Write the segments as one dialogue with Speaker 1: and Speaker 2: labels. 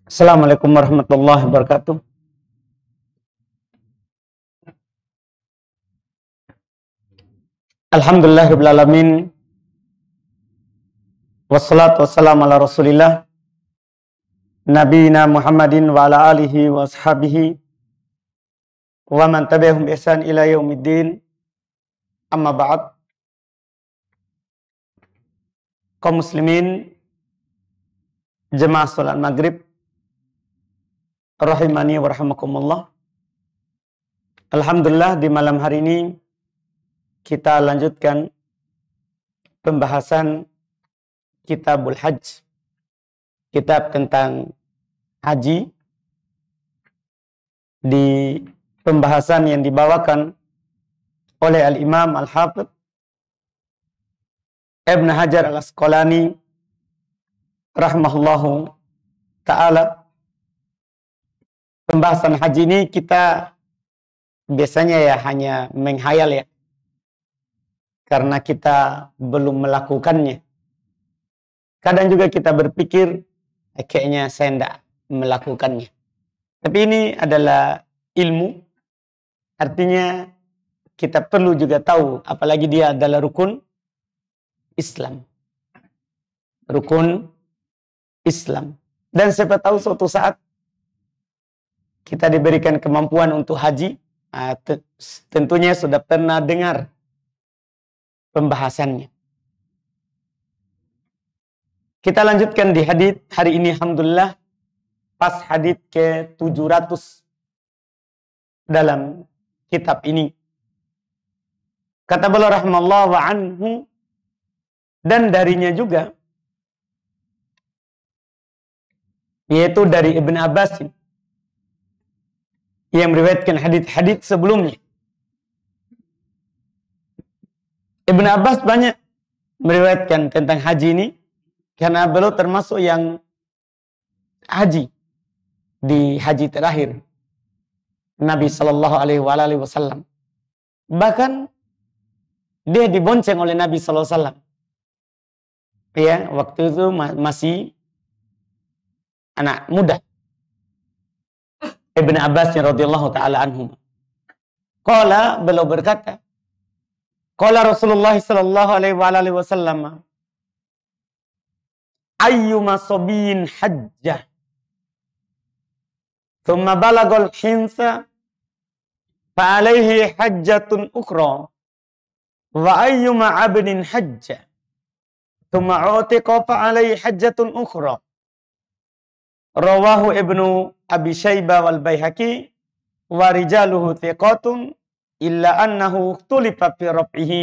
Speaker 1: Assalamualaikum warahmatullahi wabarakatuh. Alhamdulillahirabbil alamin. Wassalatu wassalamu ala Rasulillah nabiyina Muhammadin wa ala alihi wa ashabihi wa man tabi'ahum bi ihsan ila yaumiddin. Amma ba'd. Kaum muslimin jemaah salat maghrib rahimani wa rahimakumullah. Alhamdulillah, di malam hari ini kita lanjutkan pembahasan Kitabul Hajj, kitab tentang haji, di pembahasan yang dibawakan oleh Al-Imam Al-Hafidh Ibn Hajar Al-Asqalani rahimahullahu ta'ala. Pembahasan haji ini kita biasanya hanya menghayal karena kita belum melakukannya. Kadang juga kita berpikir, kayaknya saya tidak melakukannya. Tapi ini adalah ilmu, artinya kita perlu juga tahu, apalagi dia adalah rukun Islam. Rukun Islam. Dan siapa tahu suatu saat kita diberikan kemampuan untuk haji, tentunya sudah pernah dengar pembahasannya. Kita lanjutkan di hadits hari ini, alhamdulillah, pas hadits ke-700 dalam kitab ini. Kata beliau rahimallahu wa anhu, dan darinya juga, yaitu dari Ibn Abbas yang meriwayatkan hadits-hadits sebelumnya. Ibn Abbas banyak meriwayatkan tentang haji ini, karena beliau termasuk yang haji di haji terakhir Nabi Shallallahu Alaihi Wasallam. Bahkan dia dibonceng oleh Nabi Sallallahu Alaihi Wasallam. Ya, waktu itu masih anak muda. Ibn Abbas radhiyallahu taala anhu. Qala, beliau berkata, qala Rasulullah sallallahu alaihi wasallam, ayyuma sabiyin hajjah thumma balagal hinsa fa alaihi hajjatun ukhra wa ayyuma abdin hajja thumma utiqa fa alaihi hajjatun ukhra. Rawahu Ibnu Abi Syaibah wal Baihaqi wa rijaluhu thiqatun illa annahu ikhtulifa fi raf'ihi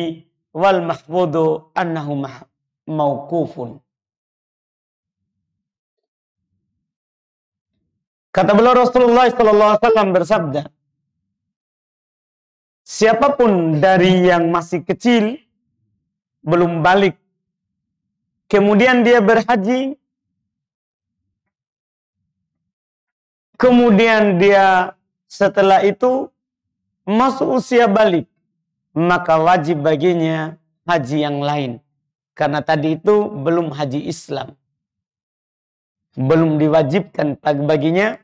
Speaker 1: wal mahfudu annahu mauqufun. Kata beliau, Rasulullah SAW bersabda, siapapun dari yang masih kecil, belum balik, kemudian dia berhaji, kemudian dia setelah itu masuk usia balik, maka wajib baginya haji yang lain. Karena tadi itu belum haji Islam. Belum diwajibkan baginya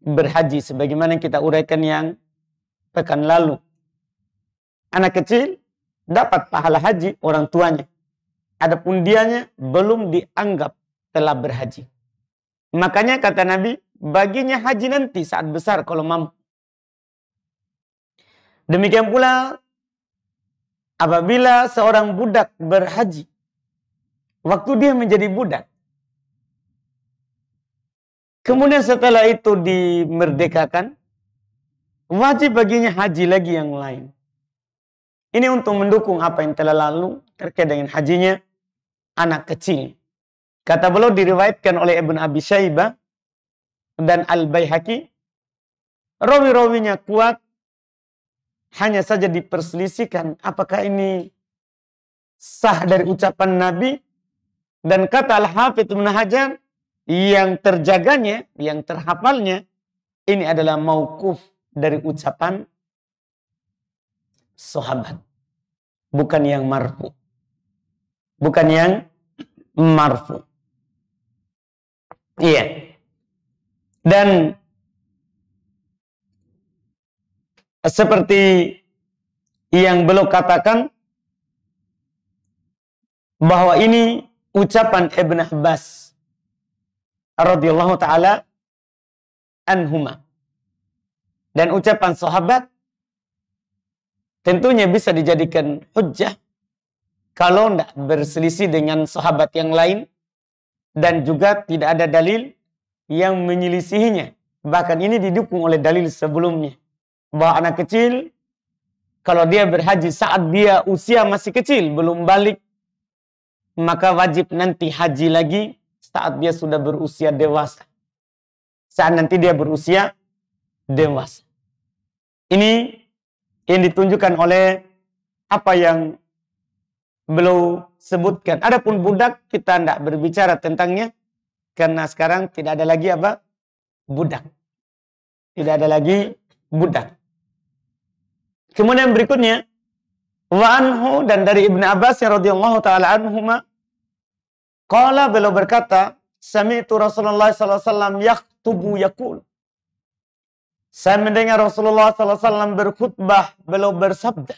Speaker 1: berhaji, sebagaimana kita uraikan yang pekan lalu. Anak kecil dapat pahala haji orang tuanya, adapun dianya belum dianggap telah berhaji. Makanya kata Nabi, baginya haji nanti saat besar kalau mampu. Demikian pula apabila seorang budak berhaji, waktu dia menjadi budak, kemudian setelah itu dimerdekakan, wajib baginya haji lagi yang lain. Ini untuk mendukung apa yang telah lalu terkait dengan hajinya anak kecil. Kata beliau, diriwayatkan oleh Ibn Abi Syaibah dan Al-Baihaqi, rawi-rawinya kuat, hanya saja diperselisihkan apakah ini sah dari ucapan Nabi. Dan kata Al-Hafidh Ibn Hajar, yang terjaganya, yang terhafalnya, ini adalah mauquf dari ucapan sahabat, bukan yang marfu. Bukan yang marfu. Iya. Dan seperti yang beliau katakan bahwa ini ucapan Ibn Abbas radhiyallahu taala anhuma. Dan ucapan sahabat tentunya bisa dijadikan hujjah kalau tidak berselisih dengan sahabat yang lain dan juga tidak ada dalil yang menyelisihinya. Bahkan ini didukung oleh dalil sebelumnya. Bahwa anak kecil, kalau dia berhaji saat dia usia masih kecil, belum balik, maka wajib nanti haji lagi saat dia sudah berusia dewasa. Saat nanti dia berusia dewasa. Ini yang ditunjukkan oleh apa yang beliau sebutkan. Adapun budak, kita tidak berbicara tentangnya. Karena sekarang tidak ada lagi apa? Budak. Tidak ada lagi budak. Kemudian berikutnya, wa anhu, dan dari Ibn Abbas radhiyallahu taala anhuma, qala, beliau berkata, sami'tu Rasulullah sallallahu alaihi wasallam yaktubu yaqul. Saya mendengar Rasulullah sallallahu alaihi wasallam berkhutbah, beliau bersabda,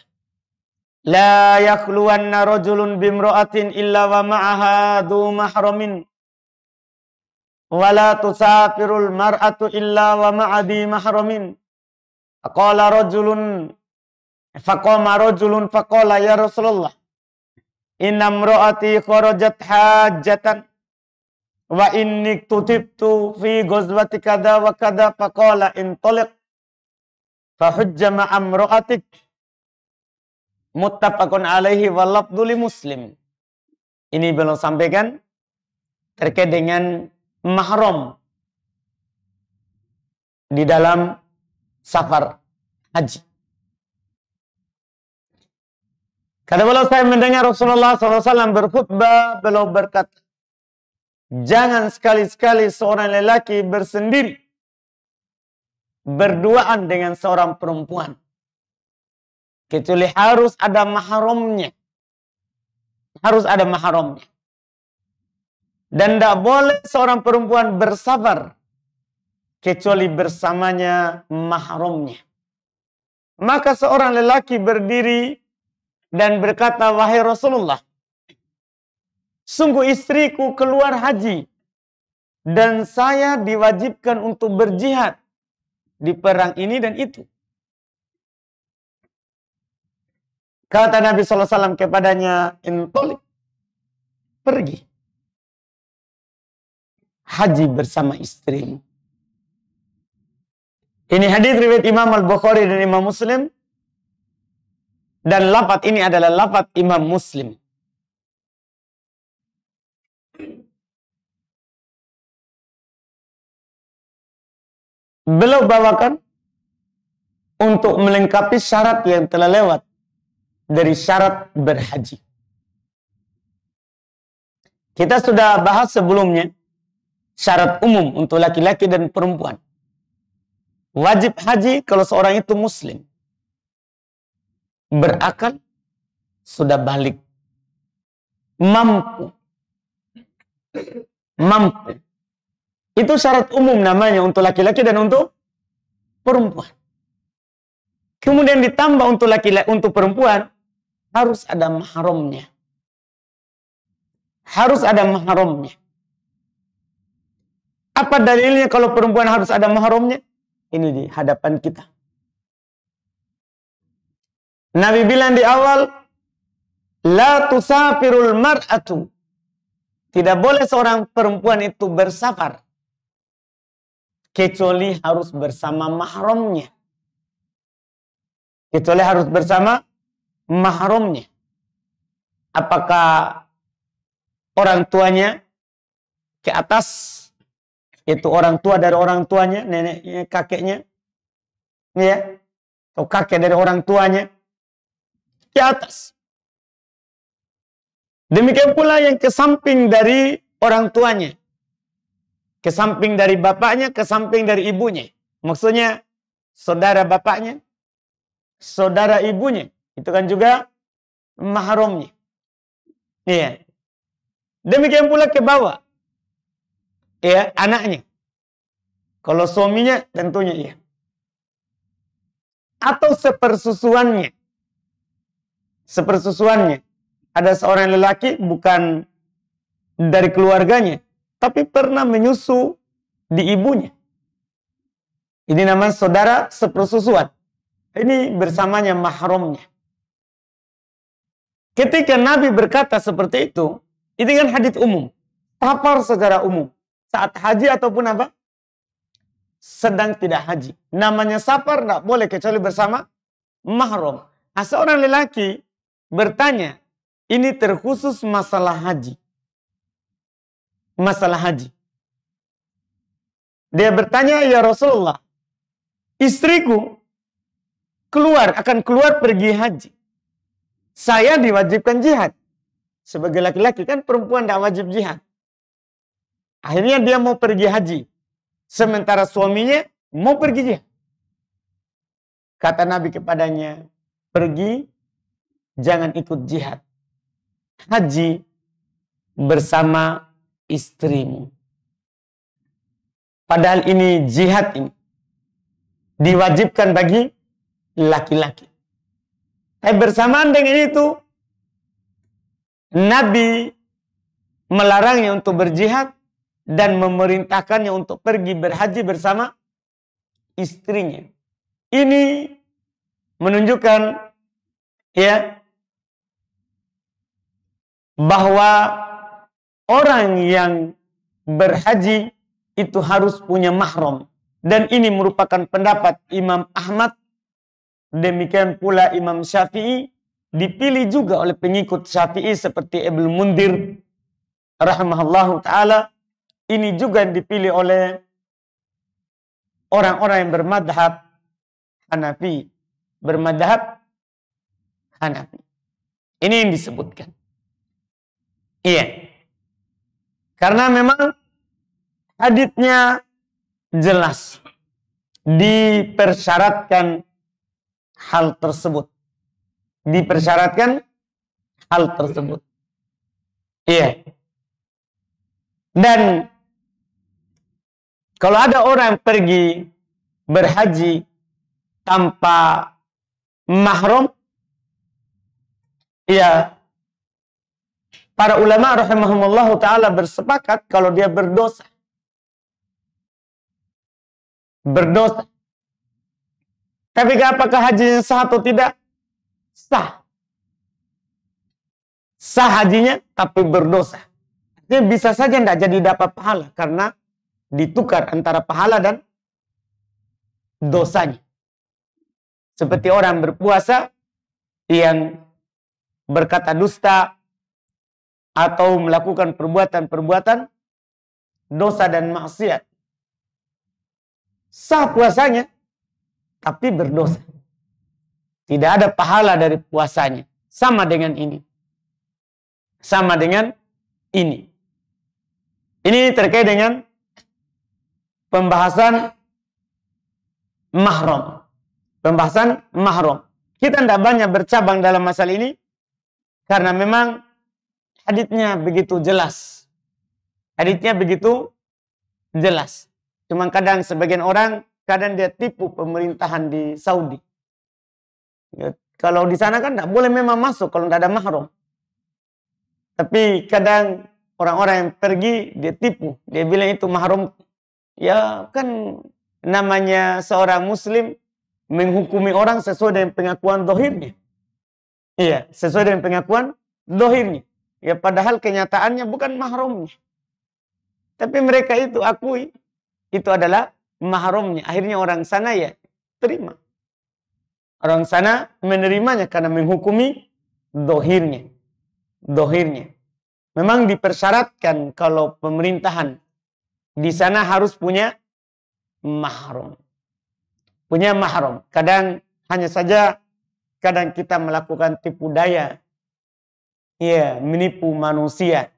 Speaker 1: la yakhluwanna rajulun bimra'atin illa wa ma'aha dhu mahramin wa la tusafirul mar'atu illa wa ma'adi mahramin. Faqala rajulun faqala ya Rasulullah, inna imra'ati kharajat hajjatan wa inni tutibtu fi ghazwati kada wa kada, faqala intaliq fahujja ma'a imra'atik. Muttafaqun alaihi wa lafdhu li Muslim. Ini beliau sampaikan terkait dengan mahram di dalam safar haji. Kata beliau, saya mendengar Rasulullah SAW berkhutbah, beliau berkata, jangan sekali-sekali seorang lelaki bersendiri berduaan dengan seorang perempuan, kecuali harus ada mahramnya. Harus ada mahramnya. Dan tidak boleh seorang perempuan bersafar kecuali bersamanya mahramnya. Maka seorang lelaki berdiri dan berkata, wahai Rasulullah, sungguh istriku keluar haji dan saya diwajibkan untuk berjihad di perang ini dan itu. Kata Nabi SAW kepadanya, intoliq, pergi haji bersama istrimu. Ini hadis riwayat Imam Al-Bukhari dan Imam Muslim. Dan lafaz ini adalah lafaz Imam Muslim. Beliau bawakan untuk melengkapi syarat yang telah lewat dari syarat berhaji. Kita sudah bahas sebelumnya syarat umum untuk laki-laki dan perempuan. Wajib haji kalau seorang itu muslim, berakal, sudah balik, mampu. Itu syarat umum namanya untuk laki-laki dan untuk perempuan. Kemudian ditambah untuk laki-laki, untuk perempuan harus ada mahramnya. Harus ada mahramnya. Apa dalilnya kalau perempuan harus ada mahramnya? Ini di hadapan kita. Nabi bilang di awal, la tusafirul mar'atu. Tidak boleh seorang perempuan itu bersafar kecuali harus bersama mahramnya. Kecuali harus bersama mahramnya. Apakah orang tuanya ke atas, itu orang tua dari orang tuanya, neneknya, kakeknya, ya, atau kakek dari orang tuanya ke atas. Demikian pula yang ke samping dari orang tuanya, ke samping dari bapaknya, ke samping dari ibunya. Maksudnya saudara bapaknya, saudara ibunya, itu kan juga mahramnya. Iya. Demikian pula ke bawah, ya, anaknya. Kalau suaminya tentunya iya. Atau sepersusuannya. Sepersusuannya. Ada seorang lelaki bukan dari keluarganya, tapi pernah menyusu di ibunya. Ini namanya saudara sepersusuan. Ini bersamanya mahramnya. Ketika Nabi berkata seperti itu kan hadits umum. Safar secara umum. Saat haji ataupun apa? Sedang tidak haji. Namanya safar tidak boleh kecuali bersama mahram. Nah, seorang lelaki bertanya, ini terkhusus masalah haji. Masalah haji. Dia bertanya, ya Rasulullah, istriku akan keluar pergi haji. Saya diwajibkan jihad. Sebagai laki-laki kan perempuan tidak wajib jihad. Akhirnya dia mau pergi haji. Sementara suaminya mau pergi jihad. Kata Nabi kepadanya, pergi, jangan ikut jihad. Haji bersama istrimu. Padahal ini jihad ini diwajibkan bagi laki-laki. Bersamaan dengan itu, Nabi melarangnya untuk berjihad dan memerintahkannya untuk pergi berhaji bersama istrinya. Ini menunjukkan ya bahwa orang yang berhaji itu harus punya mahram, dan ini merupakan pendapat Imam Ahmad. Demikian pula Imam Syafi'i, dipilih juga oleh pengikut Syafi'i seperti Ibnu Mundir rahimahullahu taala. Ini juga dipilih oleh orang-orang yang bermadhab Hanafi. Bermadhab Hanafi. Ini yang disebutkan. Iya. Karena memang haditsnya jelas. Dipersyaratkan hal tersebut. Dipersyaratkan hal tersebut. Iya. Dan kalau ada orang pergi berhaji tanpa mahram, ya, para ulama rahimahumullah ta'ala bersepakat kalau dia berdosa. Berdosa. Tapi apakah hajinya sah atau tidak? Sah. Sah hajinya, tapi berdosa. Dia bisa saja tidak jadi dapat pahala, karena ditukar antara pahala dan dosanya. Seperti orang berpuasa yang berkata dusta atau melakukan perbuatan-perbuatan dosa dan maksiat. Sah puasanya, tapi berdosa. Tidak ada pahala dari puasanya. Sama dengan ini. Sama dengan ini. Ini terkait dengan pembahasan mahram. Pembahasan mahram. Kita tidak banyak bercabang dalam masalah ini, karena memang haditsnya begitu jelas. Haditsnya begitu jelas. Cuma kadang sebagian orang, kadang dia tipu pemerintahan di Saudi. Ya, kalau di sana kan tidak boleh memang masuk kalau tidak ada mahram. Tapi kadang orang-orang yang pergi, dia tipu. Dia bilang itu mahram. Ya kan namanya seorang muslim menghukumi orang sesuai dengan pengakuan dohirnya. Iya, sesuai dengan pengakuan dohirnya. Ya padahal kenyataannya bukan mahramnya. Tapi mereka itu akui itu adalah mahramnya. Akhirnya orang sana ya terima. Orang sana menerimanya karena menghukumi dohirnya. Dohirnya. Memang dipersyaratkan kalau pemerintahan di sana harus punya mahram. Punya mahram. Kadang hanya saja kadang kita melakukan tipu daya. Ya, menipu manusia.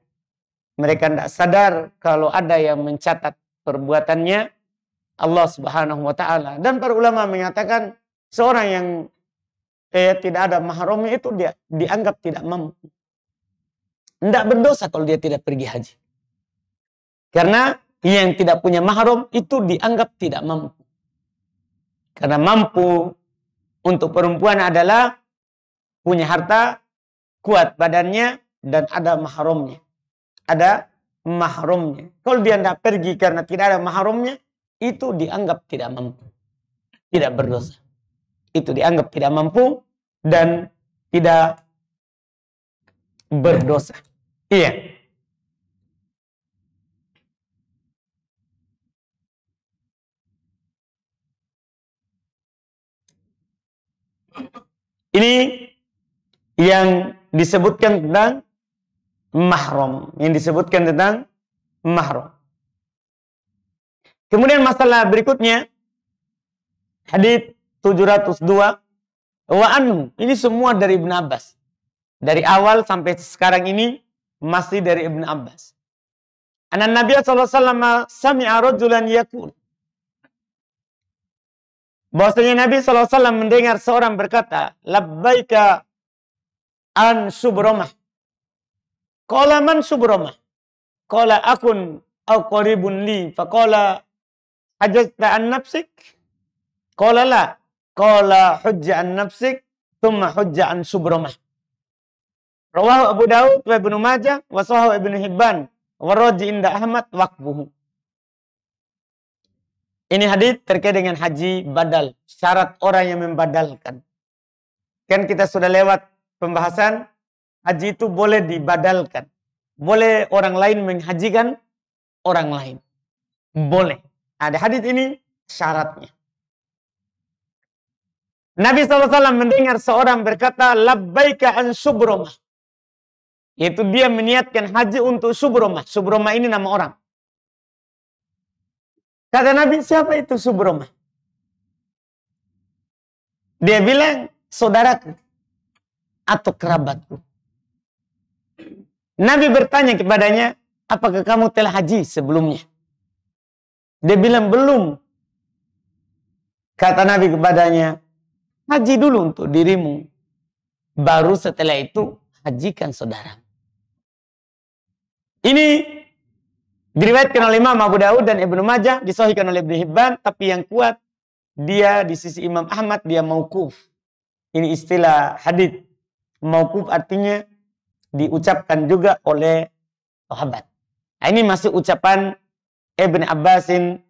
Speaker 1: Mereka tidak sadar kalau ada yang mencatat perbuatannya Allah Subhanahu wa taala. Dan para ulama mengatakan seorang yang tidak ada mahramnya itu dia dianggap tidak mampu. Tidak berdosa kalau dia tidak pergi haji. Karena yang tidak punya mahram itu dianggap tidak mampu. Karena mampu untuk perempuan adalah punya harta, kuat badannya, dan ada mahramnya. Ada mahramnya. Kalau dia tidak pergi karena tidak ada mahramnya, itu dianggap tidak mampu. Tidak berdosa. Itu dianggap tidak mampu dan tidak berdosa. Iya. Ini yang disebutkan tentang mahram. Yang disebutkan tentang mahram. Kemudian masalah berikutnya. Hadits 702. Wa anhu. Ini semua dari Ibn Abbas. Dari awal sampai sekarang ini masih dari Ibn Abbas. Anan Nabi sallallahu alaihi wasallam sami'a rajulan yaqul. Bahwasanya Nabi SAW mendengar seorang berkata, labbaika an Subromah. Qala man Subromah? Qala akun au qaribun li. Faqala hajjata an nafsik? Qala la. Qala hujja an nafsik, thumma hujja an Subromah. Rawahu Abu Daud wa Ibnu Majah wa sahahu Ibnu Hibban wa raji inda Ahmad waqfuhu. Ini hadis terkait dengan haji badal. Syarat orang yang membadalkan. Kan kita sudah lewat pembahasan. Haji itu boleh dibadalkan. Boleh orang lain menghajikan orang lain. Boleh. Ada hadis ini syaratnya. Nabi SAW mendengar seorang berkata, labbaika an Subromah. Yaitu dia meniatkan haji untuk Subromah. Subromah ini nama orang. Kata Nabi, siapa itu Subromah? Dia bilang, saudaraku atau kerabatku. Nabi bertanya kepadanya, apakah kamu telah haji sebelumnya? Dia bilang, belum. Kata Nabi kepadanya, haji dulu untuk dirimu. Baru setelah itu, hajikan saudara. Ini diriwayatkan oleh Imam Abu Daud dan Ibnu Majah, disahihkan oleh Ibnu Hibban, tapi yang kuat dia di sisi Imam Ahmad dia mauquf. Ini istilah hadits. Mauquf artinya diucapkan juga oleh sahabat. Nah, ini masih ucapan Ibn Abbasin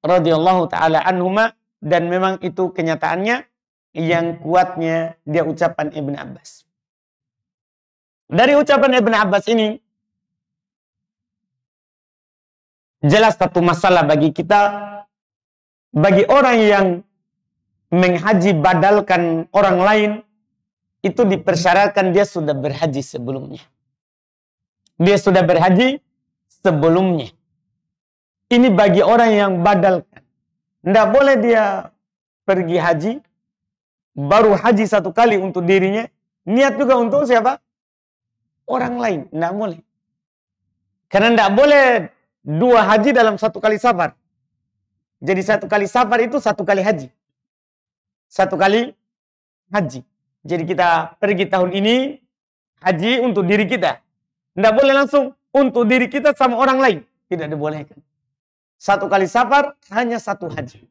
Speaker 1: radhiyallahu taala anhuma dan memang itu kenyataannya yang kuatnya dia ucapan Ibn Abbas. Dari ucapan Ibn Abbas ini jelas satu masalah bagi kita, bagi orang yang menghaji badalkan orang lain, itu dipersyaratkan dia sudah berhaji sebelumnya. Dia sudah berhaji sebelumnya. Ini bagi orang yang badalkan. Tidak boleh dia pergi haji, baru haji satu kali untuk dirinya, niat juga untuk siapa? Orang lain. Tidak boleh. Karena tidak boleh dua haji dalam satu kali safar. Jadi satu kali safar itu satu kali haji. Satu kali haji. Jadi kita pergi tahun ini haji untuk diri kita. Tidak boleh langsung untuk diri kita sama orang lain. Tidak dibolehkan. Satu kali safar hanya satu haji.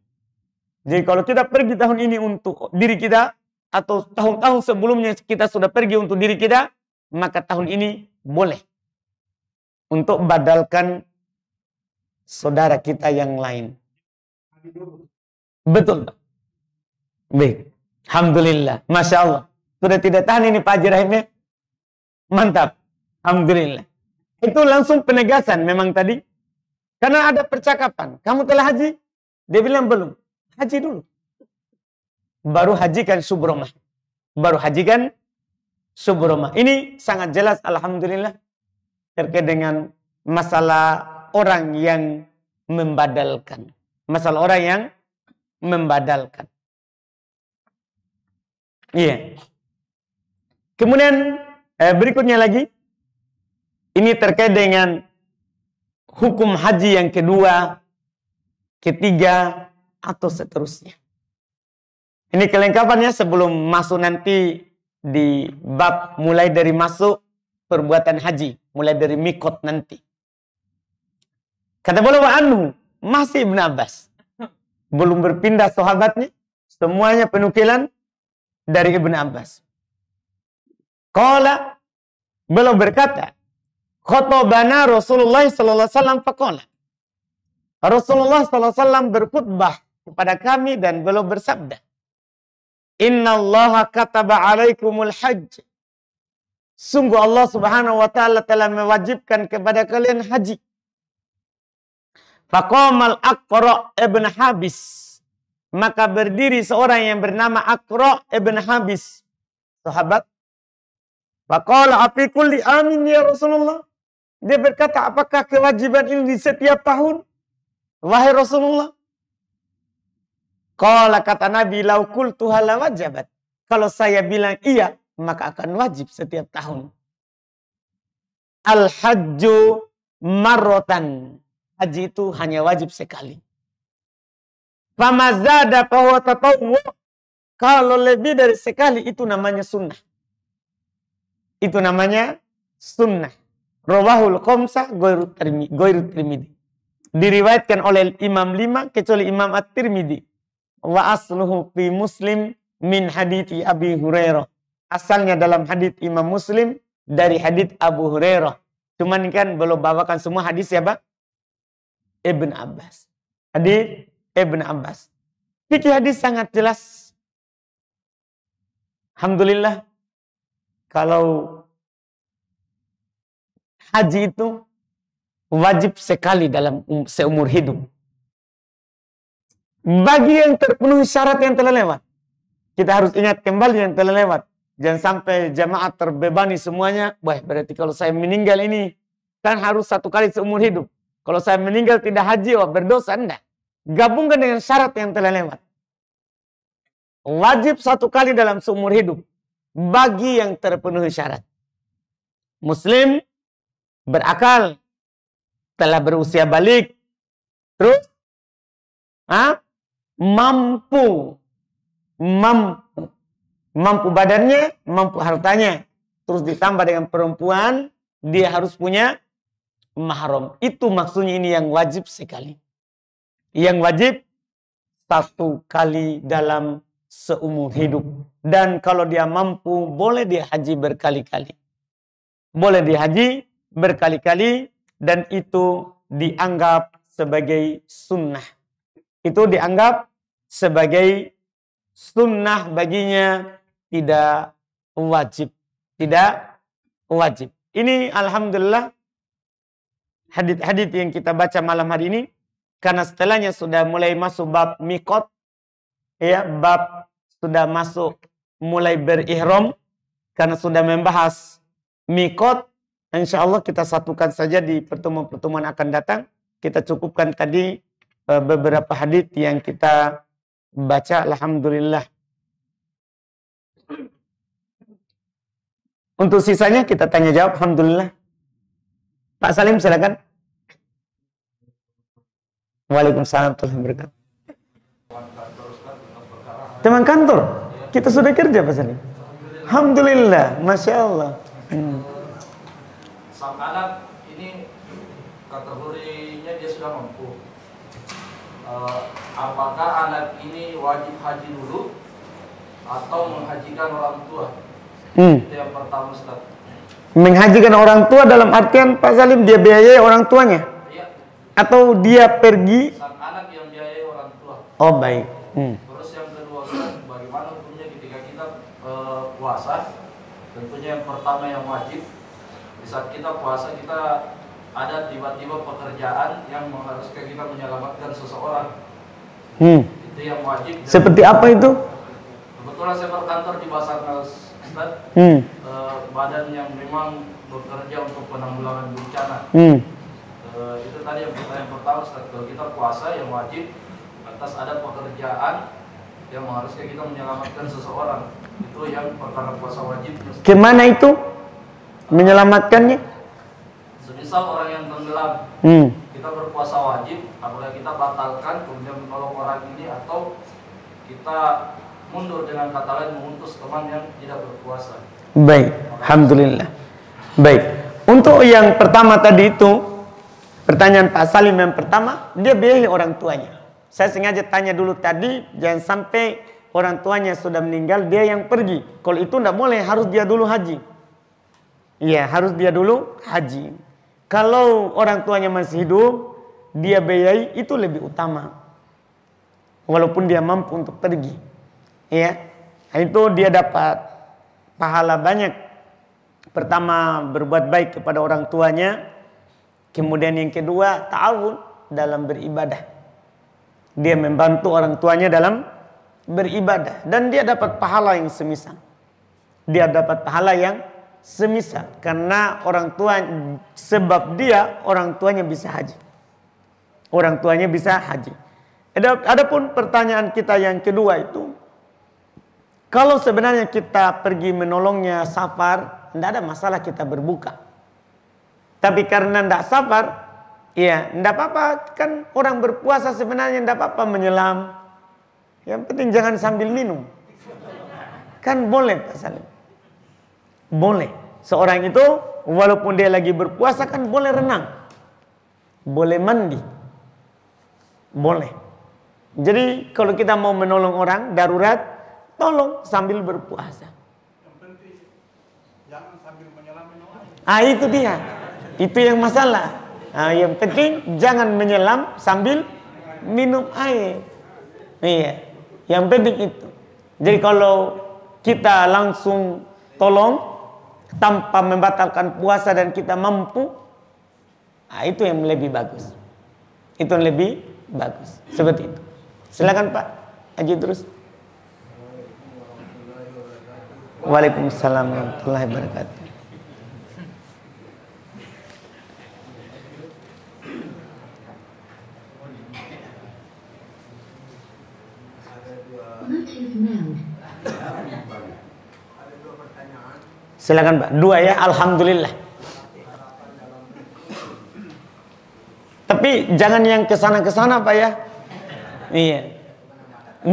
Speaker 1: Jadi kalau kita pergi tahun ini untuk diri kita atau tahun-tahun sebelumnya kita sudah pergi untuk diri kita, maka tahun ini boleh untuk badalkan saudara kita yang lain. Betul, Pak. Baik. Alhamdulillah. Masya Allah. Sudah tidak tahan ini Pak Haji Rahimnya. Mantap. Alhamdulillah. Itu langsung penegasan memang tadi. Karena ada percakapan. Kamu telah haji? Dia bilang belum. Haji dulu. Baru hajikan Subromah. Baru hajikan Subromah. Ini sangat jelas Alhamdulillah. Terkait dengan masalah orang yang membadalkan. Masalah orang yang membadalkan. Iya. Kemudian berikutnya lagi. Ini terkait dengan hukum haji yang kedua, ketiga, atau seterusnya. Ini kelengkapannya sebelum masuk nanti di bab mulai dari masuk perbuatan haji. Mulai dari mikot nanti. Kata beliau anhu, masih Ibn Abbas. Belum berpindah sahabatnya, semuanya penukilan dari Ibn Abbas. Qala, beliau berkata, khotobana Rasulullah sallallahu alaihi wasallam faqala. Rasulullah sallallahu alaihi wasallam berkhutbah kepada kami dan beliau bersabda, Innallaha kataba alaikumul hajj. Sungguh Allah Subhanahu wa taala telah mewajibkan kepada kalian haji. Faqamal Aqra ibn Habis. Maka berdiri seorang yang bernama Aqra ibn Habis. Sahabat. Faqala afi kulli amin ya Rasulullah. Dia berkata, apakah kewajiban ini di setiap tahun? Wahai Rasulullah. Qala kata Nabi, lau qultuha la wajabat. Kalau saya bilang iya, maka akan wajib setiap tahun. Al-hajju marrotan. Haji itu hanya wajib sekali. Famazada fahuwa tatawwu. Kalau lebih dari sekali itu namanya sunnah. Itu namanya sunnah. Rawahul khamsah ghairu Tirmidzi. Diriwayatkan oleh Imam 5 kecuali Imam At-Tirmidzi. Wa asluhu fi Muslim min hadithi Abi Hurairah. Asalnya dalam hadits Imam Muslim dari hadits Abu Hurairah. Cuman kan belum bawakan semua hadis ya, Pak? Ibn Abbas. Hadis Ibn Abbas. Fikih hadis sangat jelas. Alhamdulillah. Kalau haji itu wajib sekali dalam seumur hidup. Bagi yang terpenuhi syarat yang telah lewat. Kita harus ingat kembali yang telah lewat. Jangan sampai jamaah terbebani semuanya. Wah, berarti kalau saya meninggal ini kan harus 1 kali seumur hidup. Kalau saya meninggal tidak haji, wah berdosa. Enggak. Gabungkan dengan syarat yang telah lewat. Wajib 1 kali dalam seumur hidup. Bagi yang terpenuhi syarat. Muslim, berakal, telah berusia balik, terus mampu badannya, mampu hartanya, terus ditambah dengan perempuan, dia harus punya mahram. Itu maksudnya ini yang wajib sekali. Yang wajib 1 kali dalam seumur hidup. Dan kalau dia mampu, boleh dia haji berkali-kali. Boleh dia haji berkali-kali dan itu dianggap sebagai sunnah. Itu dianggap sebagai sunnah baginya, tidak wajib. Tidak wajib. Ini alhamdulillah hadits-hadits yang kita baca malam hari ini, karena setelahnya sudah mulai masuk bab miqat, ya, bab sudah masuk mulai berihram, karena sudah membahas miqat. Insyaallah kita satukan saja di pertemuan-pertemuan akan datang. Kita cukupkan tadi beberapa hadits yang kita baca, alhamdulillah. Untuk sisanya kita tanya jawab, alhamdulillah. Pak Salim silakan. Waalaikumsalam warahmatullahi wabarakatuh. Teman kantor, kita sudah kerja Pak Salim. Alhamdulillah, masya Allah.
Speaker 2: Sang anak ini kategorinya dia sudah mampu. Apakah anak ini wajib haji dulu atau menghajikan orang tua? Itu yang pertama, Ustaz.
Speaker 1: Menghajikan orang tua dalam artian Pak Salim dia biayai orang tuanya?
Speaker 2: Iya.
Speaker 1: Atau dia pergi?
Speaker 2: Sang anak yang biayai orang tua.
Speaker 1: Oh baik.
Speaker 2: Terus yang kedua, Ustaz, bagaimana hukumnya ketika kita puasa? Tentunya yang pertama yang wajib, di saat kita puasa kita ada tiba-tiba pekerjaan yang mengharuskan kita menyelamatkan seseorang. Itu yang wajib.
Speaker 1: Seperti apa itu?
Speaker 2: Kebetulan saya berkantor di Basarnas, Ustaz. Badan yang memang bekerja untuk penanggulangan bencana. Itu tadi yang pertanyaan pertama, Ustaz. Kalau kita puasa yang wajib, atas ada pekerjaan yang mengharuskan kita menyelamatkan seseorang. Itu yang perkara puasa wajib.
Speaker 1: Kemana itu? Menyelamatkannya?
Speaker 2: Semisal orang yang tenggelam, kita berpuasa wajib, apabila kita batalkan kemudian menolong orang ini, atau kita mundur dengan kata lain mengutus teman yang tidak berpuasa.
Speaker 1: Baik, alhamdulillah. Baik, untuk yang pertama tadi itu, Pertanyaan Pak Salim yang pertama, dia biayai orang tuanya. Saya sengaja tanya dulu tadi, jangan sampai orang tuanya sudah meninggal, dia yang pergi. Kalau itu tidak boleh, harus dia dulu haji. Iya, harus dia dulu haji. Kalau orang tuanya masih hidup, dia biayai, itu lebih utama. Walaupun dia mampu untuk pergi. Ya, itu dia dapat pahala banyak. Pertama, berbuat baik kepada orang tuanya. Kemudian yang kedua, ta'awun dalam beribadah. Dia membantu orang tuanya dalam beribadah. Dan dia dapat pahala yang semisal. Dia dapat pahala yang semisal. Karena orang tua, sebab dia, orang tuanya bisa haji. Orang tuanya bisa haji. Adapun pertanyaan kita yang kedua itu, kalau sebenarnya kita pergi menolongnya safar, tidak ada masalah kita berbuka. Tapi karena tidak safar, ya tidak apa-apa. Kan orang berpuasa sebenarnya tidak apa-apa menyelam. Yang penting jangan sambil minum. Kan boleh Pak Salim. Boleh. Seorang itu walaupun dia lagi berpuasa kan boleh renang. Boleh mandi. Boleh. Jadi kalau kita mau menolong orang darurat, tolong sambil berpuasa.
Speaker 3: Yang penting jangan sambil menyelam minum air.
Speaker 1: Itu dia. Itu yang masalah. Yang penting jangan menyelam sambil minum air. Iya. Yang penting itu. Jadi kalau kita langsung tolong tanpa membatalkan puasa dan kita mampu, itu yang lebih bagus. Itu yang lebih bagus. Seperti itu. Silakan Pak. Haji terus. Waalaikumsalam warahmatullahi wabarakatuh. Silakan Pak. 2 ya, alhamdulillah. Tapi jangan yang kesana-kesana Pak ya. Iya.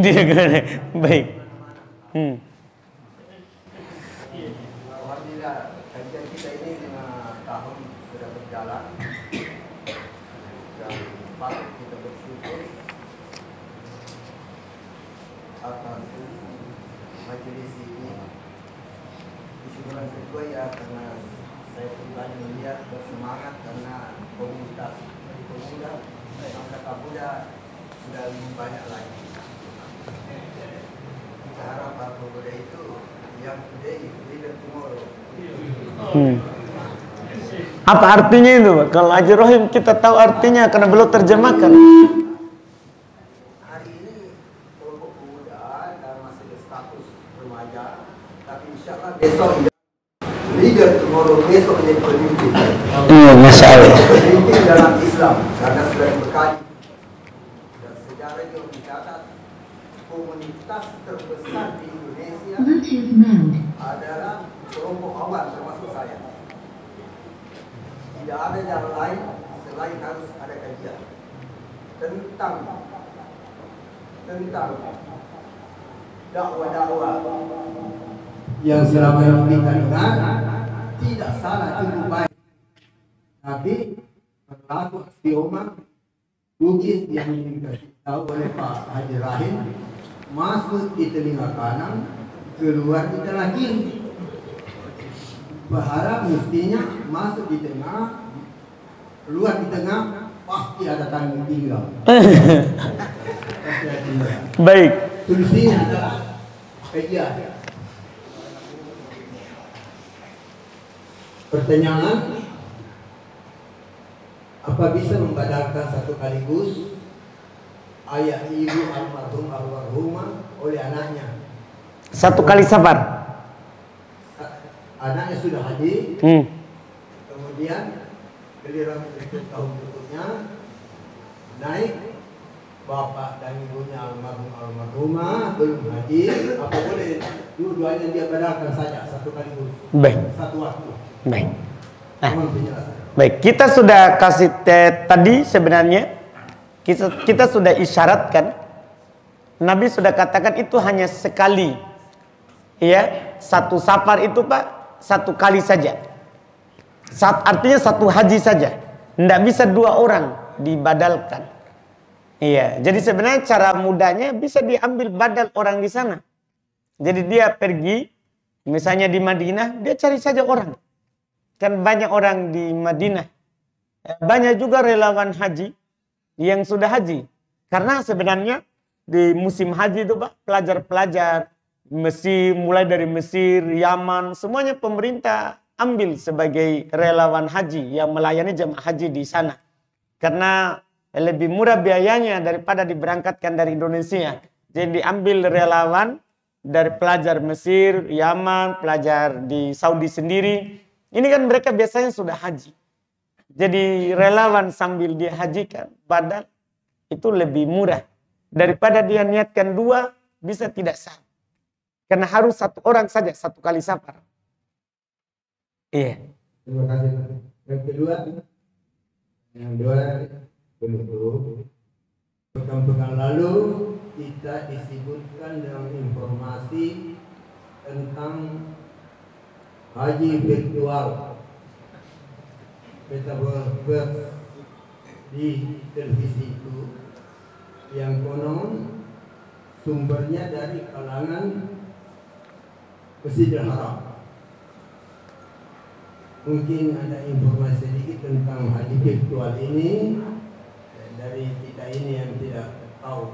Speaker 1: Dia baik.
Speaker 4: Alhamdulillah, kajian kita ini 5 tahun sudah berjalan dan patut kita bersyukur atas majelis ini. Kesyukuran kedua ya karena saya pribadi melihat bersemangat karena komunitas pemuda angkatan muda sudah lebih banyak lagi. Kita harap para pemuda itu yang today leader tomorrow.
Speaker 1: Apa artinya itu Pak? Kalau Haji Rohim kita tahu artinya karena belum terjemahkan.
Speaker 4: Hari ini kelompok pemuda dan masih berstatus remaja, tapi insya Allah besok leader tomorrow, besok menjadi pemimpin.
Speaker 1: Masya Allah.
Speaker 4: Pemimpin dalam Islam karena sudah berkaji dan sejarah juga mencatat komunitas terbesar di Indonesia adalah kelompok awal termasuk saya. Tidak ada jalan lain selain harus ada kajian tentang dakwah-dakwah yang selama ini kita dengar tidak salah, cukup baik, tapi berlaku aksioma kukis yang dikasih tahu oleh Pak Haji Rahim masuk di telinga kanan, keluar di telinga kiri. Berharap mestinya masuk di tengah, keluar di tengah, pasti ada tanggung tinggal.
Speaker 1: Baik.
Speaker 4: Solusinya adalah kajian. Pertanyaan, apa bisa membadalkan satu kaligus ayah ibu almarhumah oleh anaknya?
Speaker 1: Satu kali safar.
Speaker 4: Anaknya sudah haji, kemudian giliran berikut tahun berikutnya naik bapak dan ibunya almarhumah belum haji, apa boleh dua-duanya dia badalkan saja satu kaligus?
Speaker 1: Baik.
Speaker 4: Satu waktu.
Speaker 1: Baik.
Speaker 4: Mohon penjelasan.
Speaker 1: Baik, kita sudah kasih tadi sebenarnya kita sudah isyaratkan, Nabi sudah katakan itu hanya sekali. Ya, satu safar itu Pak, satu kali saja. Artinya satu haji saja. Tidak bisa 2 orang dibadalkan. Iya, jadi sebenarnya cara mudahnya bisa diambil badal orang di sana. Jadi dia pergi, misalnya di Madinah, dia cari saja orang. Kan banyak orang di Madinah. Banyak juga relawan haji yang sudah haji. Karena sebenarnya di musim haji itu Pak, pelajar-pelajar Mesir, mulai dari Mesir, Yaman, semuanya pemerintah ambil sebagai relawan haji yang melayani jemaah haji di sana. Karena lebih murah biayanya daripada diberangkatkan dari Indonesia. Jadi diambil relawan dari pelajar Mesir, Yaman, pelajar di Saudi sendiri. Ini kan mereka biasanya sudah haji. Jadi relawan sambil dia hajikan, badal itu lebih murah. Daripada dia niatkan 2, bisa tidak sah. Karena harus 1 orang saja, 1 kali safar. Iya.
Speaker 4: Terima kasih. Yang kedua, penutup. Pekan-pekan lalu kita disebutkan dalam informasi tentang haji virtual. Kita ber di televisi itu yang konon sumbernya dari kalangan Masjidil Haram. Mungkin ada informasi sedikit tentang haji virtual ini dari kita ini yang tidak tahu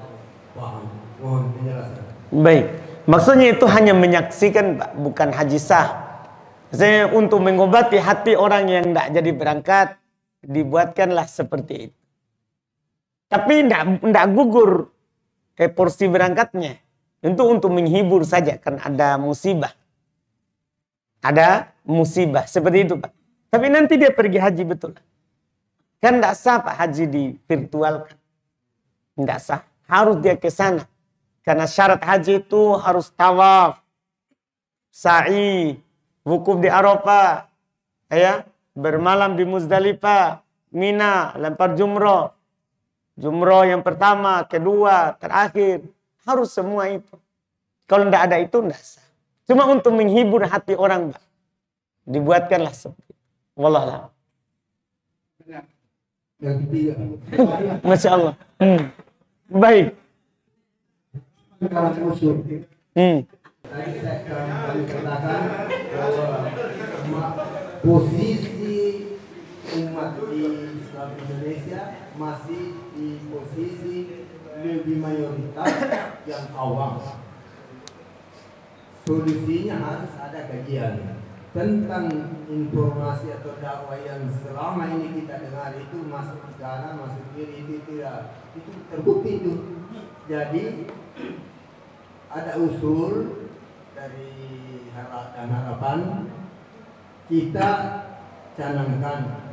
Speaker 4: paham. Mohon penjelasan.
Speaker 1: Baik, maksudnya itu hanya menyaksikan Pak, bukan haji sah. Maksudnya untuk mengobati hati orang yang tidak jadi berangkat, dibuatkanlah seperti itu. Tapi tidak gugur porsi berangkatnya. Itu untuk menghibur saja, kan ada musibah. Ada musibah, seperti itu Pak. Tapi nanti dia pergi haji betul. Kan tidak sah Pak haji di virtualkan. Tidak sah. Harus dia ke sana. Karena syarat haji itu harus tawaf, sa'i, wukuf di Arafah, ya, bermalam di Muzdalifah, Mina, lempar jumroh. Jumroh yang pertama, kedua, terakhir. Harus semua itu. Kalau tidak ada itu, tidak sah. Cuma untuk menghibur hati orang, Pak. Dibuatkanlah seperti itu. Wallahualam.
Speaker 4: Yang ketiga.
Speaker 1: Masya Allah. Baik.
Speaker 4: Sekarang usul. Tadi saya kami katakan bahwa posisi umat di Islam Indonesia masih di posisi lebih mayoritas yang awam. Solusinya harus ada kajian tentang informasi atau dakwah yang selama ini kita dengar itu masuk ke kanan, masuk kiri, itu tidak, itu terbukti itu. Jadi ada usul dari dan harapan kita canangkan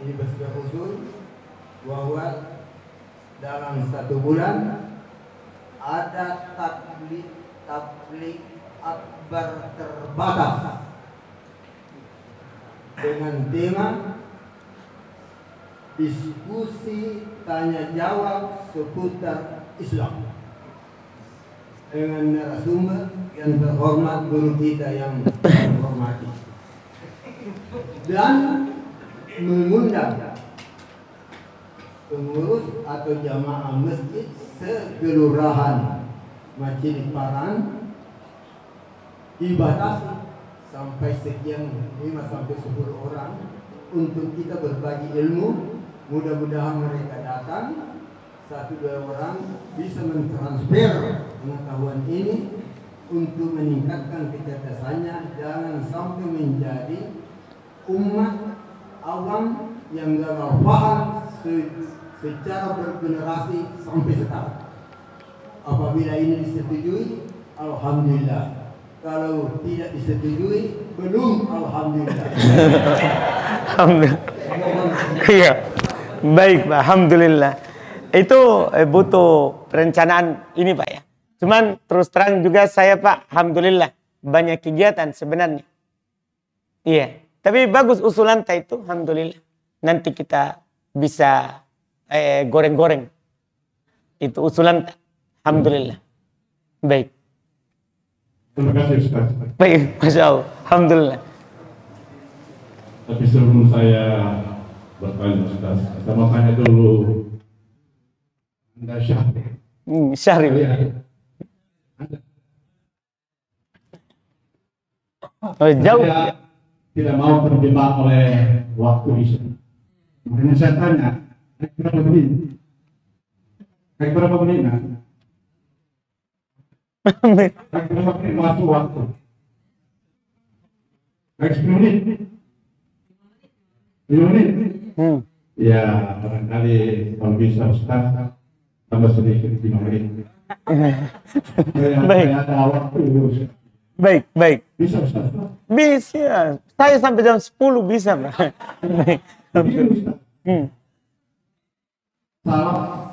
Speaker 4: ini bersifat usul bahwa dalam 1 bulan ada tabligh akbar terbatas dengan tema diskusi tanya jawab seputar Islam dengan narasumber yang terhormat, guru kita yang terhormati, dan mengundang pengurus atau jamaah masjid sekelurahan Masjid Paran, dibatasi sampai sekian 5 sampai 10 orang untuk kita berbagi ilmu. Mudah-mudahan mereka datang 1-2 orang bisa mentransfer pengetahuan ini untuk meningkatkan kecerdasannya. Jangan sampai menjadi umat awam yang gagal paham secara bergenerasi sampai sekarang. Apabila ini disetujui, alhamdulillah. Kalau tidak disetujui, belum alhamdulillah.
Speaker 1: Alhamdulillah. Iya. Baik Pak, alhamdulillah. Itu butuh perencanaan ini Pak ya. Cuman terus terang juga saya Pak, alhamdulillah banyak kegiatan sebenarnya. Iya. Tapi bagus usulan tak itu, alhamdulillah. Nanti kita bisa goreng-goreng. Itu usulan tak. Alhamdulillah. Baik.
Speaker 3: Terima kasih Ustaz.
Speaker 1: Baik, Masya Allah. Alhamdulillah.
Speaker 3: Tapi sebelum saya bertanya Ustaz. Saya mau tanya dulu. Anda Syahri.
Speaker 1: Syahri. Oh, jauh.
Speaker 3: Saya tidak mau terjebak oleh waktu Isya. Makanya saya tanya, berapa menit? Berapa menit? Berapa menit masuk waktu? 10 menit? 5 menit? Ya, barangkali kalau bisa Ustaz tambah sedikit 5 menit.
Speaker 1: Baik.
Speaker 3: Ada waktu.
Speaker 1: Baik.
Speaker 3: Bisa Ustaz?
Speaker 1: Bisa. Saya sampai jam 10 bisa, Pak. Baik.
Speaker 3: Salam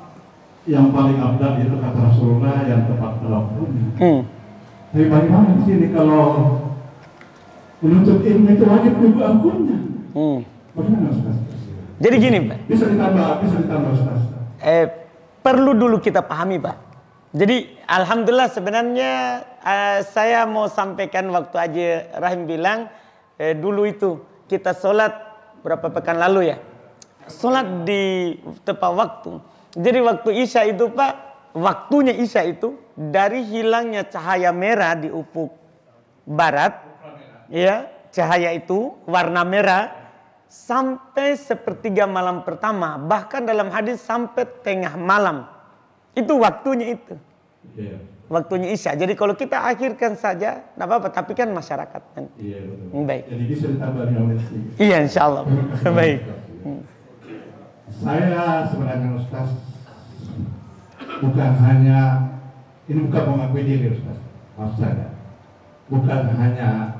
Speaker 3: yang paling abdal itu kata Rasulullah yang tepat pada waktunya. Tapi bagaimana di sini kalau menuntut ilmu itu wajib nunggu akunnya? Bagaimana Ustaz?
Speaker 1: Jadi gini, Pak.
Speaker 3: Bisa ditambah Ustaz.
Speaker 1: Perlu dulu kita pahami, Pak. Jadi alhamdulillah sebenarnya saya mau sampaikan waktu Haji Rahim bilang dulu itu kita sholat berapa pekan lalu ya. Sholat di tepat waktu. Jadi waktu Isya itu Pak, waktunya Isya itu dari hilangnya cahaya merah di ufuk barat, ya cahaya itu warna merah sampai sepertiga malam pertama, bahkan dalam hadis sampai tengah malam. Itu waktunya itu. Waktunya Isya. Jadi kalau kita akhirkan saja, tidak apa-apa. Tapi kan masyarakat.
Speaker 3: Iya betul.
Speaker 1: Baik.
Speaker 3: Jadi bisa ditambah 5 menit.
Speaker 1: Iya insya Allah. Baik.
Speaker 3: Saya sebenarnya Ustaz bukan hanya, ini bukan mengakui diri Ustaz. Maaf saya. Bukan hanya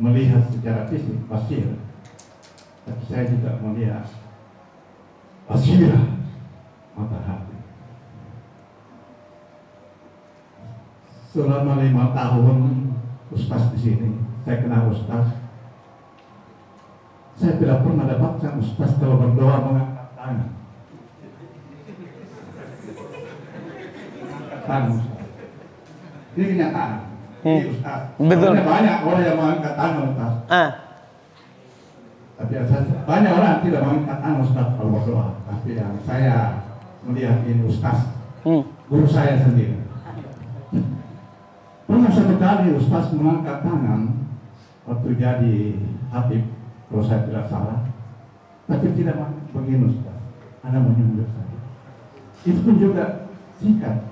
Speaker 3: melihat secara fisik, basir. Tapi saya juga melihat basirah, mata hati. Selama 5 tahun Ustaz di sini, saya kenal Ustaz. Saya tidak pernah dapatkan Ustaz kalau berdoa mengangkat tangan. Tangan Ustaz. Ini kenyataan. Ini Ustaz.
Speaker 1: Betul.
Speaker 3: Banyak orang yang mengangkat tangan Ustaz. Tapi banyak orang yang tidak mengangkat tangan Ustaz kalau berdoa. Tapi yang saya melihat ini Ustaz, guru saya sendiri. Pernah satu kali Ustaz mengangkat tangan waktu jadi hatib, kalau saya tidak salah. Tapi tidak begini Ustaz, Anda menyunjuk saya. Itu pun juga singkat.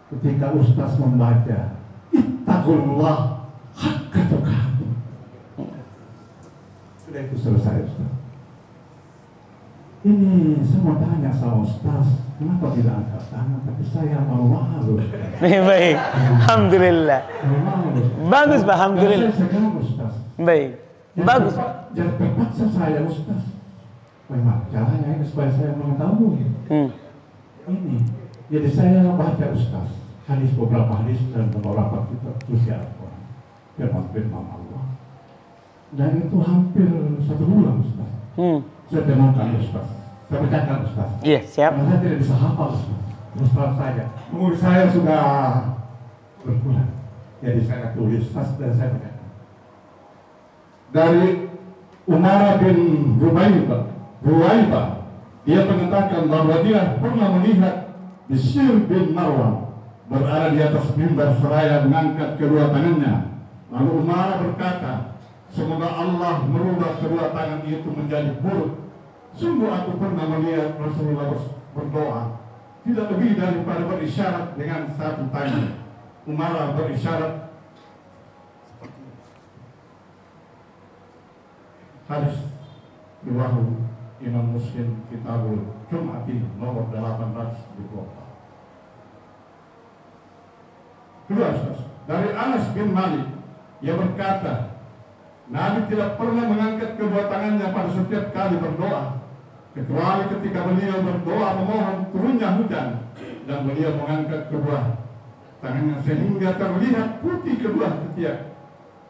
Speaker 3: Ketika Ustaz membaca Ittaqullah haqqa tuqatih. Sudah itu selesai Ustaz. Ini semua tanya sama Ustaz, kenapa tidak angkat tangan? Tapi saya malu.
Speaker 1: Baik. Alhamdulillah. Bagus Pak, alhamdulillah.
Speaker 3: Saya segan Ustaz.
Speaker 1: Baik. Bagus.
Speaker 3: Jadi terpaksa saya Ustaz. Memang caranya ini supaya saya mengetahui. Ini. Jadi saya baca Ustaz. Beberapa hadis dan beberapa kitab suci Al-Quran. Firman Allah. Dan itu hampir 1 bulan Ustaz. Saya temukan Ustaz. Saya bacakan Ustaz.
Speaker 1: Iya, siap.
Speaker 3: Karena saya tidak bisa hafal Ustaz. Terus terang saja. Umur saya sudah berkurang. Jadi saya tulis Ustaz dan saya bacakan. Dari Umar bin Ruwaibah, dia mengatakan bahwa dia pernah melihat Bishr bin Marwan berada di atas mimbar seraya mengangkat kedua tangannya. Lalu Umar berkata, semoga Allah merubah kedua tangan itu menjadi buruk. Sungguh aku pernah melihat Rasulullah berdoa tidak lebih daripada berisyarat dengan 1 tangan. Umar berisyarat. Hadis riwayat Imam Muslim Kitabul Jum'ati nomor 824. Kedua, dari Anas bin Malik, ia berkata, Nabi tidak pernah mengangkat kedua tangannya pada setiap kali berdoa, kecuali ketika beliau berdoa memohon turunnya hujan, dan beliau mengangkat kedua tangannya sehingga terlihat putih kedua ketiak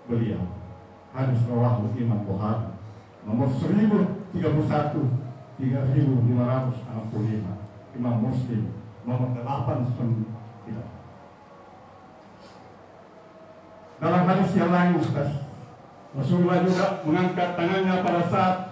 Speaker 3: beliau. Hadis rawahu Imam Bukhari nomor 1031 3565, Imam Muslim nomor 899. Dalam hadis yang lain Ustaz, Rasulullah juga mengangkat tangannya pada saat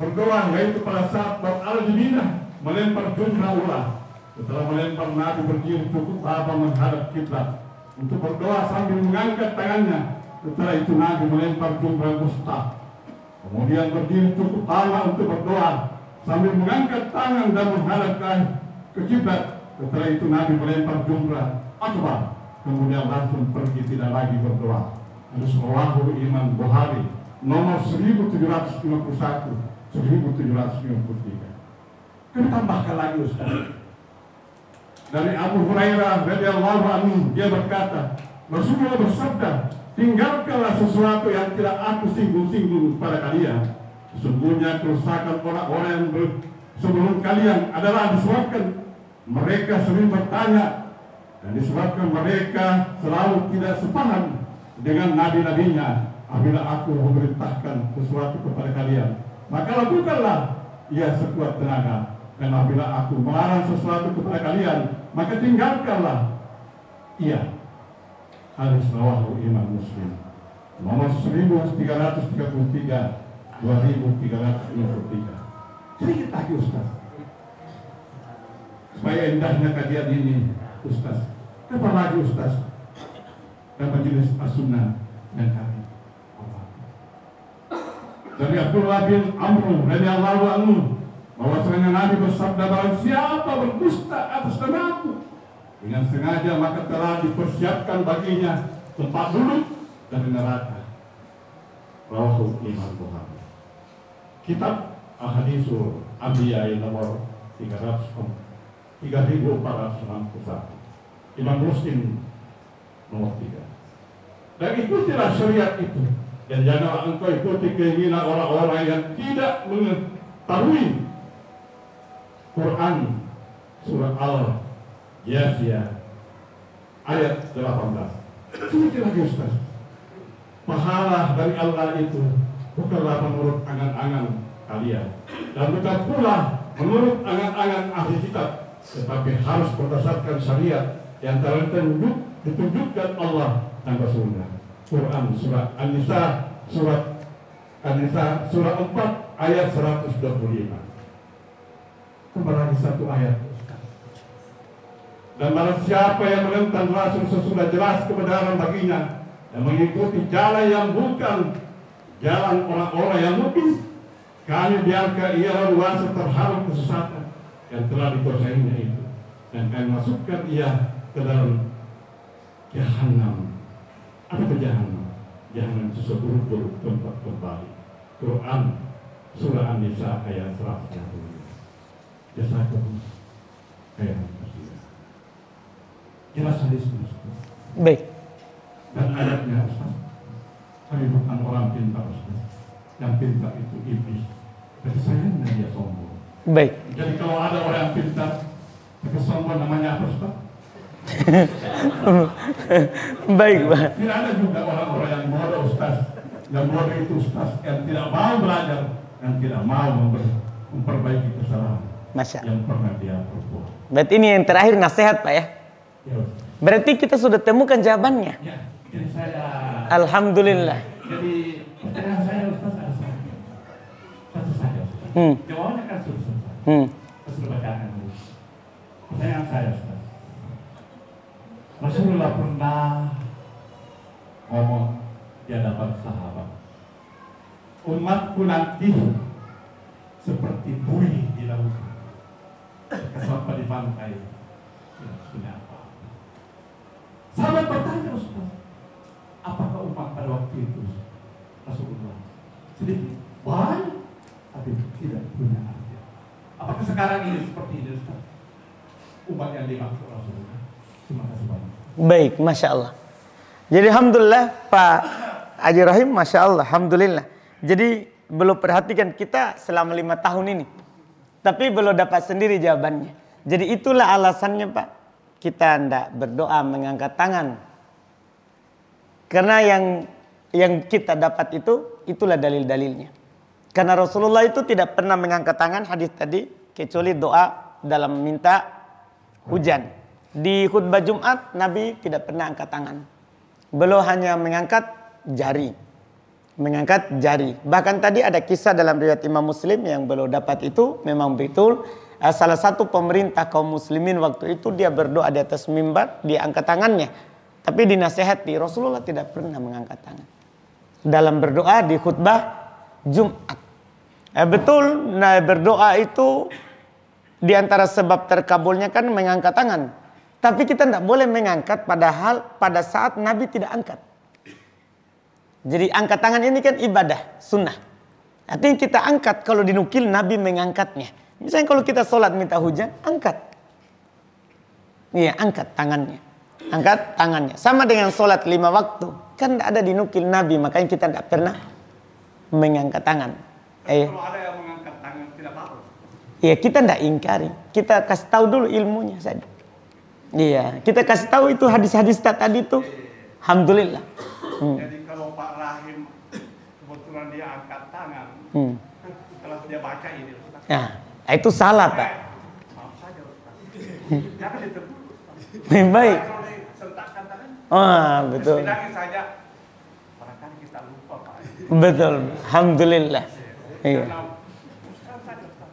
Speaker 3: berdoa, yaitu pada saat al-Madinah melempar jumrah ula. Setelah melempar, Nabi berdiri cukup lama menghadap kiblat untuk berdoa sambil mengangkat tangannya. Setelah itu Nabi melempar jumrah wusta. Kemudian berdiri cukup lama untuk berdoa sambil mengangkat tangan dan menghadap ke kiblat. Setelah itu Nabi melempar jumrah akbar. Kemudian langsung pergi, tidak lagi berdoa. Hadis rawahu Imam Bukhari nomor 1751, 1753. Kita tambahkan lagi Ustaz. Dari Abu Hurairah radhiyallahu anhu, dia berkata, Rasulullah bersabda, tinggalkanlah sesuatu yang tidak aku singgung-singgung pada kalian. Sesungguhnya kerusakan orang-orang yang sebelum kalian adalah disebabkan mereka sering bertanya dan disebabkan mereka selalu tidak sepaham dengan nabi-nabinya. Apabila aku memerintahkan sesuatu kepada kalian, maka lakukanlah ia sekuat tenaga. Dan apabila aku melarang sesuatu kepada kalian, maka tinggalkanlah ia. Hadis rawahu Imam Muslim nomor 1333, 2353. Sedikit lagi Ustaz, supaya indahnya kajian ini Ustaz. Apa lagi Ustaz? Dan majelis as-sunnah dan kami. Dari Abdullah bin Amr radhiyallahu anhu, bahwasanya Nabi bersabda, barang siapa berdusta atas namaku dengan sengaja, maka telah dipersiapkan baginya tempat duduk dari neraka. Rawahu Imam Bukhari. Kitab Ahadisul Anbiya nomor 3461. Imam Muslim nomor 3. Dan ikutilah syariat itu, dan janganlah engkau ikuti keinginan orang-orang yang tidak mengetahui Quran surah Al-Jasiyah ayat 18. Sedikit lagi Ustaz. Pahala dari Allah itu bukanlah menurut angan-angan kalian, dan bukan pula menurut angan-angan ahli kitab, tetapi harus berdasarkan syariat yang telah ditunjukkan Allah dan Rasulnya. Quran surah An-Nisa, surah 4 ayat 125. Kembali satu ayat. Dan barang siapa yang menentang Rasul sesudah jelas kebenaran baginya dan mengikuti jalan yang bukan jalan orang-orang yang mungkin, kami biarkan ia leluasa terhalang kesesatan yang telah dikuasainya itu, dan kami masukkan ia ke dalam Jahannam. Apa itu Jahannam? Jahannam itu seburuk-buruk tempat kembali. Quran surah An-Nisa ayat 100. Jazakum khairan. Jelas hadis Ustaz.
Speaker 1: Baik.
Speaker 3: Dan ayatnya Ustaz, kami bukan orang pintar Ustaz. Yang pintar itu iblis. Tapi sayangnya dia sombong.
Speaker 1: Baik.
Speaker 3: Jadi kalau ada orang yang pintar, tapi sombong, namanya apa Ustaz?
Speaker 1: Baik, Pak.
Speaker 3: Tidak ada juga orang-orang yang bodoh Ustaz. Yang bodoh itu Ustaz yang tidak mau belajar, yang tidak mau memperbaiki kesalahan yang pernah dia perbuat.
Speaker 1: Berarti ini yang terakhir nasihat Pak ya?
Speaker 3: Ya.
Speaker 1: Berarti kita sudah temukan jawabannya.
Speaker 3: Ya, jadi saya.
Speaker 1: Alhamdulillah.
Speaker 3: Jadi pertanyaan saya Ustaz ada satu saja Ustaz. Jawabannya kan sudah. Sudah bacaan dulu. Pertanyaan saya Ustaz. Rasulullah pernah ngomong di hadapan sahabat, umatku nanti seperti buih di lautan, kesampai di pantai tidak punya apa. Sahabat bertanya Ustaz, apakah umat pada waktu itu Rasulullah sedikit banyak tapi tidak punya arti? Apakah sekarang ini seperti ini Ustaz? Umat yang dimaksud Rasulullah. Terima kasih banyak.
Speaker 1: Baik, Masya Allah. Jadi Alhamdulillah Pak Haji Rahim, Masya Allah, Alhamdulillah. Jadi belum perhatikan kita selama 5 tahun ini, tapi belum dapat sendiri jawabannya. Jadi itulah alasannya Pak, kita tidak berdoa mengangkat tangan. Karena yang kita dapat itulah dalil-dalilnya. Karena Rasulullah itu tidak pernah mengangkat tangan, hadis tadi, kecuali doa dalam minta hujan. Di khutbah Jumat Nabi tidak pernah angkat tangan. Beliau hanya mengangkat jari. Mengangkat jari. Bahkan tadi ada kisah dalam riwayat Imam Muslim yang beliau dapat itu memang betul. Salah satu pemerintah kaum muslimin waktu itu dia berdoa di atas mimbar, dia angkat tangannya. Tapi dinasehati Rasulullah tidak pernah mengangkat tangan dalam berdoa di khutbah Jumat. Betul, nah berdoa itu di antara sebab terkabulnya kan mengangkat tangan. Tapi kita tidak boleh mengangkat padahal pada saat Nabi tidak angkat. Jadi angkat tangan ini kan ibadah, sunnah. Artinya kita angkat kalau dinukil Nabi mengangkatnya. Misalnya kalau kita sholat minta hujan, angkat. Iya, angkat tangannya. Angkat tangannya. Sama dengan sholat 5 waktu. Kan tidak ada dinukil Nabi, makanya kita tidak pernah mengangkat tangan.
Speaker 3: Kalau ada yang mengangkat tangan tidak apa-apa.
Speaker 1: Iya, kita tidak ingkari. Kita kasih tahu dulu ilmunya saja. Iya, kita kasih tahu itu hadis-hadis tadi itu. Alhamdulillah.
Speaker 3: Jadi kalau Pak Rahim kebetulan dia angkat tangan, kalau dia baca ini,
Speaker 1: ya, itu salah Pak.
Speaker 3: Maaf saja Ustaz. Jangan ditegur.
Speaker 1: Baik.
Speaker 3: Kalau disentakkan tangan,
Speaker 1: betul.
Speaker 3: bilangin saja. Barangkali kita lupa Pak.
Speaker 1: Betul. Alhamdulillah. Iya.
Speaker 3: Karena Ustaz saja Ustaz.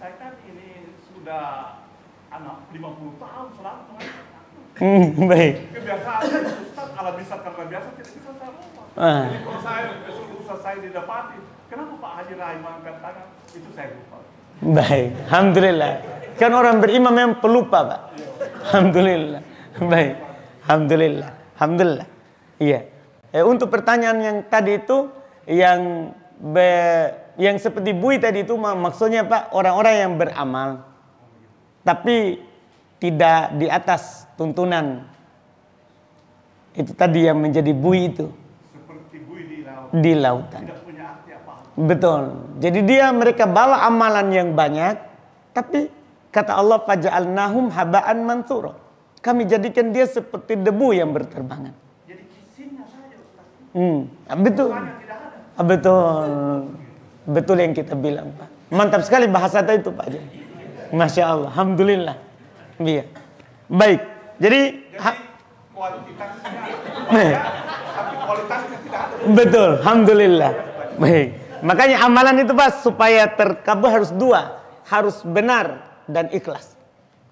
Speaker 3: Saya kan ini sudah 50 tahun selalu mengangkat tangan.
Speaker 1: Baik.
Speaker 3: Kebiasaan Ustaz ala bisa karena biasa tidak bisa saya lupa. Jadi kalau saya besok Ustaz saya didapati, kenapa Pak Haji Rahim mengangkat tangan? Itu saya lupa.
Speaker 1: Baik. Alhamdulillah. Kan orang beriman memang pelupa Pak. Alhamdulillah. Baik. Alhamdulillah. Alhamdulillah. Iya. Untuk pertanyaan yang tadi itu yang seperti Bui tadi itu maksudnya Pak orang-orang yang beramal tapi tidak di atas tuntunan. Itu tadi yang menjadi bui itu.
Speaker 3: Seperti bui
Speaker 1: di lautan.
Speaker 3: Tidak punya arti apa-apa.
Speaker 1: Betul. Jadi mereka bawa amalan yang banyak, tapi kata Allah faja'alnahum haba'an mansura. Kami jadikan dia seperti debu yang berterbangan.
Speaker 3: Jadi kisimnya saja Ustaz.
Speaker 1: Betul.
Speaker 3: Tidak ada.
Speaker 1: Betul. Betul yang kita bilang Pak. Mantap sekali bahasa itu Pak. Masya Allah. Alhamdulillah. Iya. Baik. Jadi kualitasnya ada, tapi kualitasnya tidak ada. Betul. Alhamdulillah. Baik. Makanya amalan itu Pak supaya terkabul harus 2. Harus benar dan ikhlas.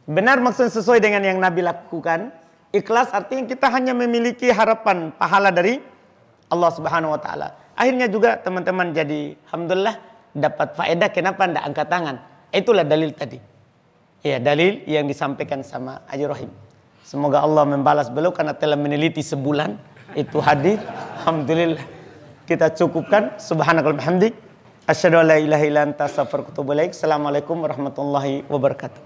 Speaker 1: Benar maksudnya sesuai dengan yang Nabi lakukan. Ikhlas artinya kita hanya memiliki harapan pahala dari Allah Subhanahu wa taala. Akhirnya juga teman-teman jadi alhamdulillah dapat faedah kenapa tidak angkat tangan. Itulah dalil tadi. Ya, dalil yang disampaikan sama Haji Rahim. Semoga Allah membalas beliau karena telah meneliti sebulan itu hadis. Alhamdulillah. Kita cukupkan. Subhanakallahumma hamdik. Asyhadu an la ilaha illa anta astaghfiruka wa atubu ilaik. Assalamualaikum warahmatullahi wabarakatuh.